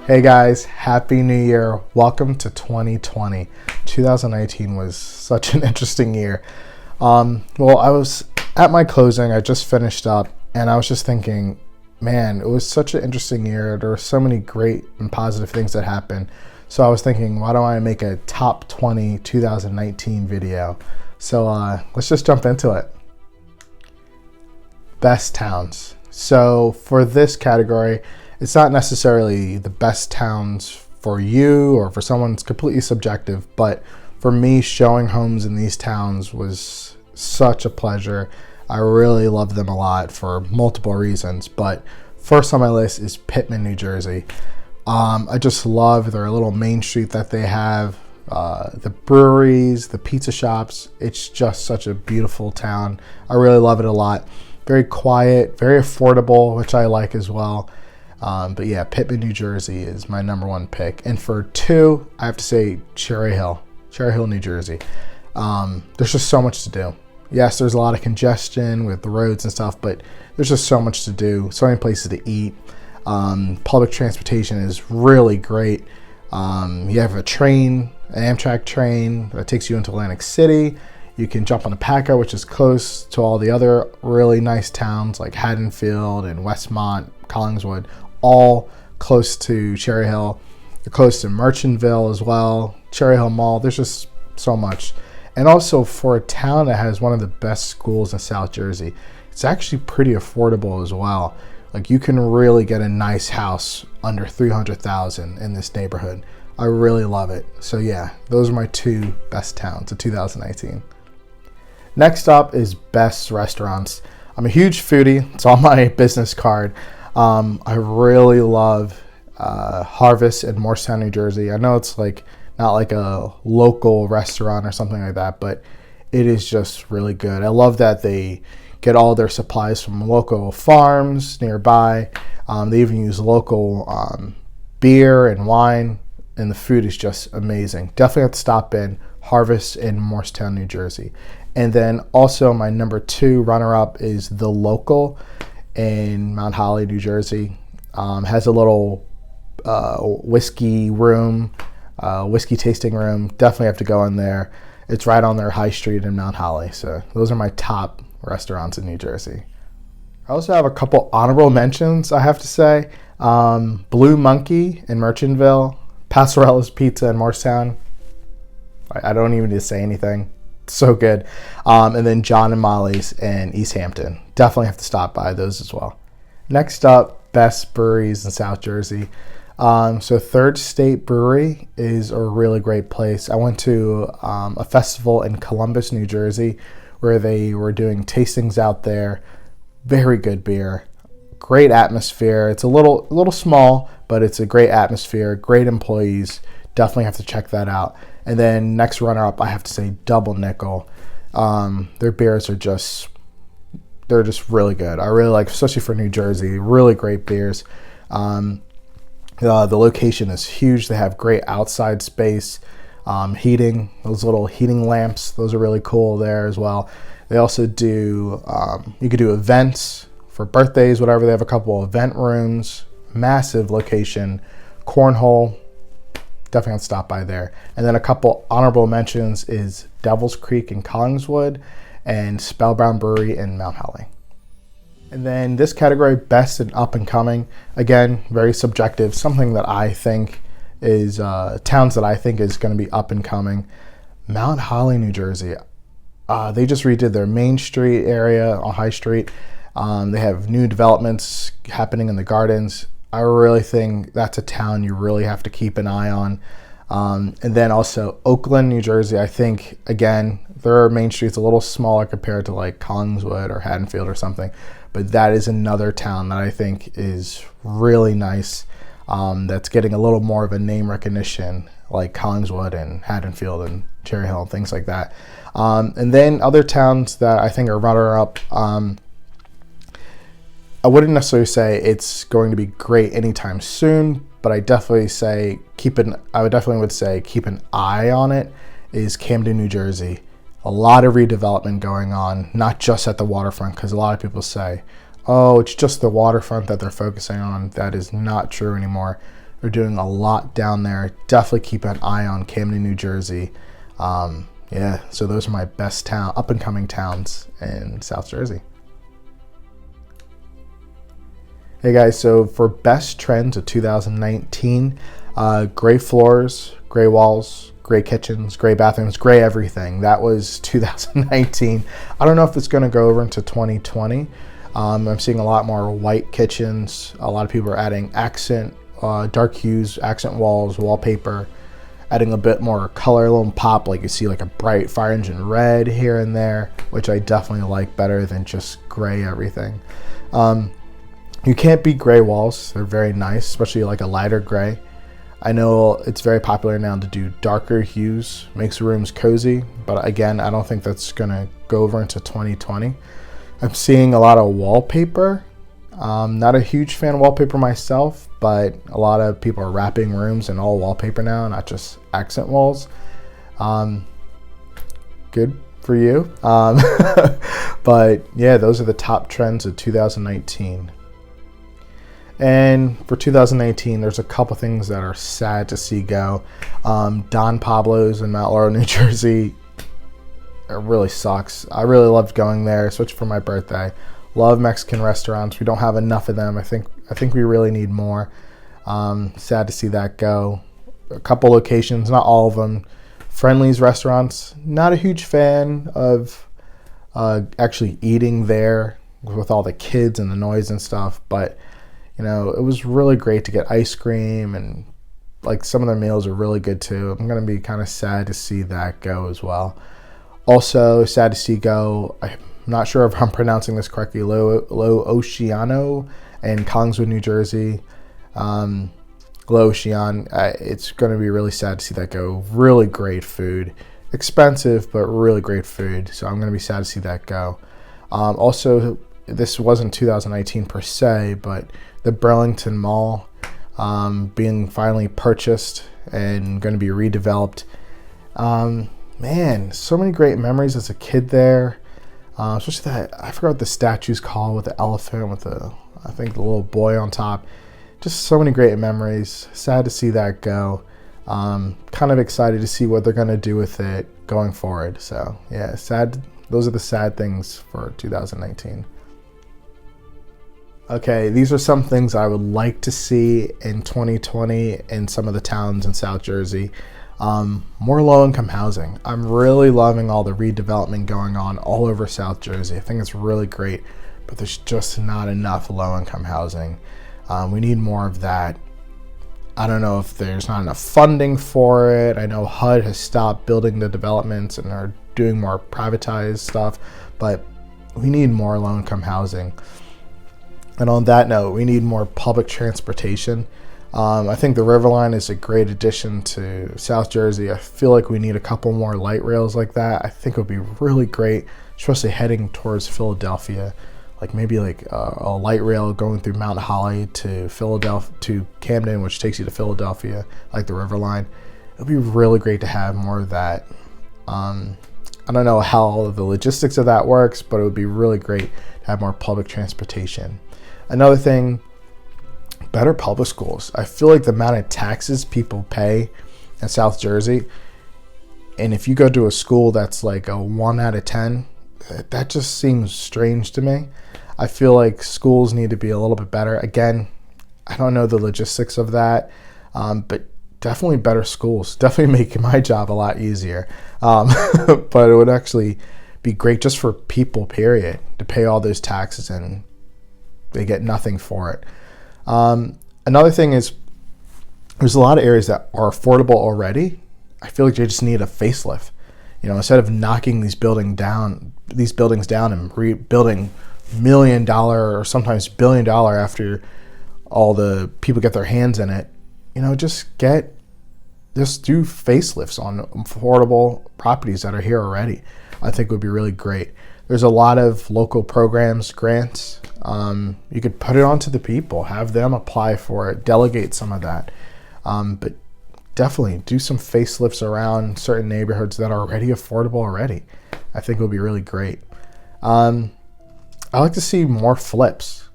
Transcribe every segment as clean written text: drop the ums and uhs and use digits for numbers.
Hey guys, Happy New Year. Welcome to 2020. 2019 was such an interesting year. Well, I was at my closing, I just finished up, and I was just thinking, man, it was such an interesting year. There were so many great and positive things that happened. So I was thinking, why don't I make a top 20 2019 video? So let's just jump into it. Best towns. So for this category, it's not necessarily the best towns for you or for someone. It's completely subjective, but for me, showing homes in these towns was such a pleasure. I really love them a lot for multiple reasons, but first on my list is Pitman, New Jersey. I just love their little main street that they have, the breweries, the pizza shops. It's just such a beautiful town. I really love it a lot. Very quiet, very affordable, which I like as well. But yeah, Pitman, New Jersey is my number one pick. And for two, I have to say Cherry Hill, New Jersey. There's just so much to do. Yes, there's a lot of congestion with the roads and stuff, but there's just so much to do, so many places to eat. Public transportation is really great. You have a train, an Amtrak train that takes you into Atlantic City. You can jump on a Paco, which is close to all the other really nice towns like Haddonfield and Westmont, Collingswood, all close to Cherry Hill. You're close to Merchantville as well, Cherry Hill Mall. There's just so much. And also for a town that has one of the best schools in South Jersey, it's actually pretty affordable as well. Like you can really get a nice house under $300,000 in this neighborhood. I really love it. So yeah, those are my two best towns of 2019. Next up is best restaurants. I'm a huge foodie. It's on my business card. I really love Harvest in Morristown, New Jersey. I know it's like not like a local restaurant or something like that, but it is just really good. I love that they get all their supplies from local farms nearby. They even use local beer and wine, and the food is just amazing. Definitely have to stop in Harvest in Morristown, New Jersey. And then also my number two runner-up is The Local in Mount Holly, New Jersey. Has a little whiskey room, whiskey tasting room. Definitely have to go in there. It's right on their high street in Mount Holly. So those are my top restaurants in New Jersey. I also have a couple honorable mentions, I have to say. Blue Monkey in Merchantville, Passarella's Pizza in Morristown. I don't even need to say anything. So good. And then John and Molly's in East Hampton. Definitely have to stop by those as well. Next up, best breweries in South Jersey. So Third State Brewery is a really great place. I went to a festival in Columbus, New Jersey, where they were doing tastings out there. Very good beer. Great atmosphere. It's a little small, but it's a great atmosphere. Great employees. Definitely have to check that out. And then next runner-up, I have to say Double Nickel. Their beers are they're just really good. I really like, especially for New Jersey, really great beers. The location is huge. They have great outside space, heating, those little heating lamps. Those are really cool there as well. They also do, you could do events for birthdays, whatever. They have a couple of event rooms, massive location, cornhole. Definitely have to stop by there. And then a couple honorable mentions is Devil's Creek in Collingswood and Spellbound Brewery in Mount Holly. And then this category, best and up and coming, again, very subjective, something that I think is, towns that I think is going to be up and coming. Mount Holly, New Jersey. They just redid their Main Street area on High Street. They have new developments happening in the gardens. I really think that's a town you really have to keep an eye on. And then also Oakland, New Jersey. I think, again, their Main Street's a little smaller compared to like Collingswood or Haddonfield or something. But that is another town that I think is really nice. That's getting a little more of a name recognition like Collingswood and Haddonfield and Cherry Hill and things like that. And then other towns that I think are runner-up. I wouldn't necessarily say it's going to be great anytime soon, but I definitely would say keep an eye on it. Is Camden, New Jersey. A lot of redevelopment going on, not just at the waterfront, because a lot of people say, oh, it's just the waterfront that they're focusing on. That is not true anymore. They're doing a lot down there. Definitely keep an eye on Camden, New Jersey. Yeah, so those are my best up and coming towns in South Jersey. Hey guys, so for best trends of 2019, gray floors, gray walls, gray kitchens, gray bathrooms, gray everything. That was 2019. I don't know if it's going to go over into 2020. I'm seeing a lot more white kitchens. A lot of people are adding dark hues, accent walls, wallpaper, adding a bit more color, a little pop, like you see like a bright fire engine red here and there, which I definitely like better than just gray everything. You can't beat gray walls. They're very nice, especially like a lighter gray. I know it's very popular now to do darker hues, makes rooms cozy, but again, I don't think that's gonna go over into 2020. I'm seeing a lot of wallpaper. Not a huge fan of wallpaper myself, but a lot of people are wrapping rooms in all wallpaper now, not just accent walls. Good for you. But yeah, those are the top trends of 2019. And for 2019, there's a couple things that are sad to see go. Don Pablo's in Mount Laurel, New Jersey. It really sucks. I really loved going there, especially for my birthday. Love Mexican restaurants. We don't have enough of them. I think we really need more. Sad to see that go. A couple locations, not all of them. Friendly's restaurants. Not a huge fan of actually eating there with all the kids and the noise and stuff. But you know, it was really great to get ice cream, and like some of their meals are really good too. I'm gonna be kind of sad to see that go as well. Also sad to see go, I'm not sure if I'm pronouncing this correctly, Lo Oceano in Collingswood, New Jersey. Lo Ocean, it's going to be really sad to see that go. Really great food. Expensive, but really great food. So I'm going to be sad to see that go. Also, this wasn't 2019 per se, but the Burlington Mall being finally purchased and going to be redeveloped. Man, so many great memories as a kid there. Especially that, I forgot what the statue's called, with the elephant, with I think the little boy on top. Just so many great memories. Sad to see that go. Kind of excited to see what they're going to do with it going forward. So yeah, sad. Those are the sad things for 2019. Okay, these are some things I would like to see in 2020 in some of the towns in South Jersey. More low-income housing. I'm really loving all the redevelopment going on all over South Jersey. I think it's really great, but there's just not enough low-income housing. We need more of that. I don't know if there's not enough funding for it. I know HUD has stopped building the developments and are doing more privatized stuff, but we need more low-income housing. And on that note, we need more public transportation. I think the River Line is a great addition to South Jersey. I feel like we need a couple more light rails like that. I think it would be really great, especially heading towards Philadelphia. Like maybe like a light rail going through Mount Holly to Philadelphia, to Camden, which takes you to Philadelphia, like the River Line. It would be really great to have more of that. I don't know how the logistics of that works, but it would be really great to have more public transportation. Another thing, better public schools. I feel like the amount of taxes people pay in South Jersey, and if you go to a school that's like a 1 out of 10, that just seems strange to me. I feel like schools need to be a little bit better. Again, I don't know the logistics of that, but definitely better schools. Definitely make my job a lot easier. But it would actually be great just for people, period, to pay all those taxes and they get nothing for it. Another thing is there's a lot of areas that are affordable already. I feel like they just need a facelift. You know, instead of knocking these buildings down and rebuilding $1 million or sometimes $1 billion after all the people get their hands in it, you know, just do facelifts on affordable properties that are here already. I think would be really great. There's a lot of local programs, grants. You could put it onto the people, have them apply for it, delegate some of that. But definitely do some facelifts around certain neighborhoods that are already affordable already. I think it would be really great. I like to see more flips.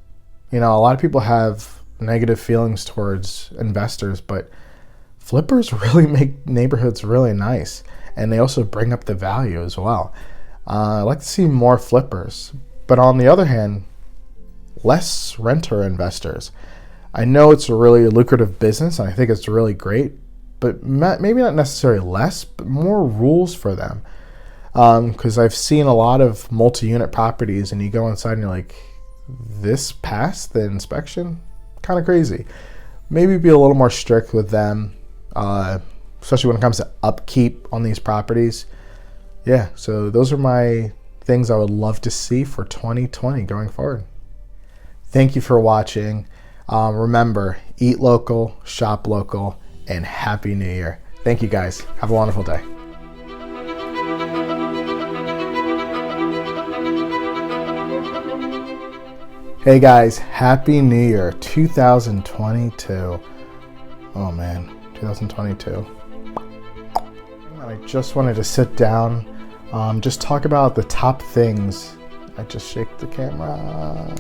You know, a lot of people have negative feelings towards investors, but flippers really make neighborhoods really nice, and they also bring up the value as well. I like to see more flippers, but on the other hand, less renter investors. I know it's a really lucrative business, and I think it's really great, but maybe not necessarily less, but more rules for them. Because I've seen a lot of multi-unit properties, and you go inside and you're like, this passed the inspection? Kind of crazy. Maybe be a little more strict with them, especially when it comes to upkeep on these properties. Yeah, so those are my things I would love to see for 2020 going forward. Thank you for watching. Remember, eat local, shop local, and Happy New Year. Thank you guys. Have a wonderful day. Hey guys, Happy New Year 2022. Oh man, 2022. I just wanted to sit down, just talk about the top things. I just shake the camera.